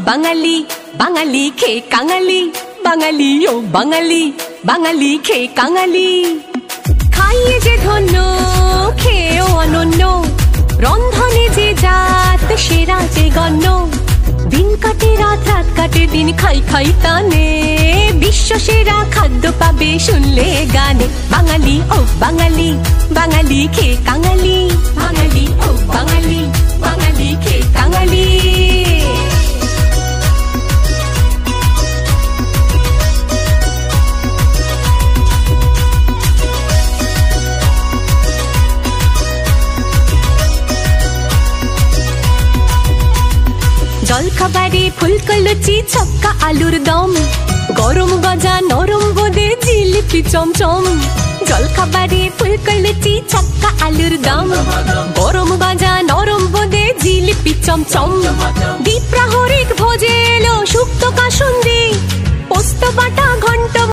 বাঙালি বাঙালি খেয়ে কাঙালি বাঙালি ও বাঙালি বাঙালি খেয়ে কাঙালি খাইয়ে যে ধন্য খেয়েও অনন্য রন্ধনে যে জাত সেরা যে গণ্য দিন কাটে রাত রাত কাটে দিন খাই খাই টানে বিশ্ব সেরা খাদ্য পাবে শুনলে গানে বাঙালি ও বাঙালি বাঙালি খেয়ে কাঙালি বাঙালি ও বাঙালি বাঙালি খেয়ে কাঙালি জলখাবারে ফুলকো লুচি ছক্কা আলুর দম গরম গজা নরম বোঁদে জিলিপি চমচম জলখাবারে ফুলকো লুচি ছক্কা আলুর দম গরম গজা নরম বোঁদে জিলিপি চমচম